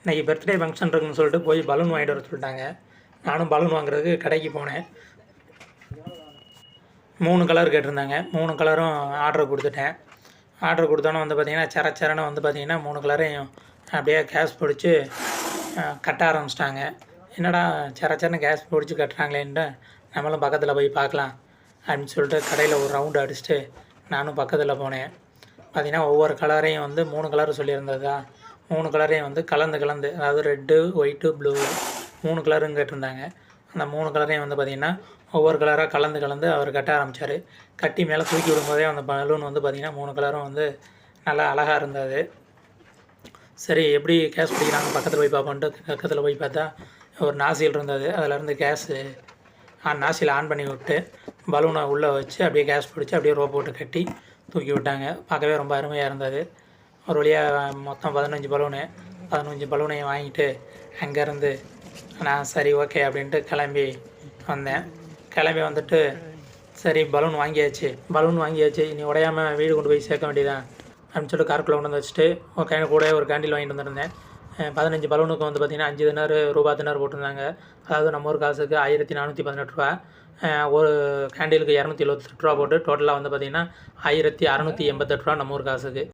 இன்றைக்கி birthday function இருக்குன்னு சொல்லிட்டு போய் பலூன் வாங்கிட்டு வர சொல்லிட்டாங்க. நானும் பலூன் வாங்குறதுக்கு கடைக்கு போனேன். 3 கலர் கேட்டிருந்தாங்க. 3 கலரும் ஆர்டர் கொடுத்துட்டேன். ஆர்டர் கொடுத்தோன்னே வந்து பார்த்திங்கன்னா சரச்சரன்னு வந்து பார்த்திங்கன்னா 3 கலரையும் அப்படியே கேஸ் பிடிச்சி கட்ட ஆரம்பிச்சிட்டாங்க. என்னடா சரச்சரன்னு கேஸ் பிடிச்சி கட்டுறாங்களேன்ட்டு நம்மளும் பக்கத்தில் போய் பார்க்கலாம் அப்படின்னு சொல்லிட்டு கடையில் ஒரு ரவுண்டு அடிச்சுட்டு நானும் பக்கத்தில் போனேன். பார்த்திங்கன்னா ஒவ்வொரு கலரையும் வந்து 3 கலர் சொல்லியிருந்ததா 3 கலரையும் வந்து கலந்து அதாவது ரெட்டு, ஒயிட்டு, ப்ளூ 3 கலரும் கேட்டிருந்தாங்க. அந்த 3 கலரையும் வந்து பார்த்திங்கன்னா ஒவ்வொரு கலராக கலந்து அவர் கட்ட ஆரம்பித்தார். கட்டி மேலே தூக்கி விடும்போதே அந்த பலூன் வந்து பார்த்திங்கன்னா 3 கலரும் வந்து நல்லா அழகாக இருந்தது. சரி எப்படி கேஸ் பிடிக்கிறாங்க பக்கத்தில் போய் பார்ப்போன்ட்டு பக்கத்தில் போய் பார்த்தா ஒரு நாசில் இருந்தது. அதிலேருந்து கேஸு நாசில் ஆன் பண்ணி விட்டு பலூனை உள்ளே வச்சு அப்படியே கேஸ் பிடிச்சி அப்படியே ரோப் போட்டு கட்டி தூக்கி விட்டாங்க. பார்க்கவே ரொம்ப அருமையாக இருந்தது. ஒரு வழியாக மொத்தம் 15 பலூனையும் வாங்கிட்டு அங்கேருந்து நான் சரி ஓகே அப்படின்ட்டு கிளம்பி வந்தேன். கிளம்பி வந்துட்டு சரி பலூன் வாங்கியாச்சு இனி உடையாமல் வீடு கொண்டு போய் சேர்க்க வேண்டியதான் அப்படின்னு சொல்லிட்டு காருக்குள்ளே கொண்டு வந்து வச்சுட்டு கூட ஒரு கேண்டில் வாங்கிட்டு வந்துருந்தேன். 15 பலூனுக்கு வந்து பார்த்திங்கன்னா 5 தினார் ரூபா தினார் போட்டிருந்தாங்க. அதாவது நம்ம ஊர் காசுக்கு 1418 ரூபா. ஒரு கேண்டிலுக்கு 278 ரூபா போட்டு டோட்டலாக வந்து பார்த்திங்கன்னா 1688 ரூபா நம்ம ஊர் காசுக்கு.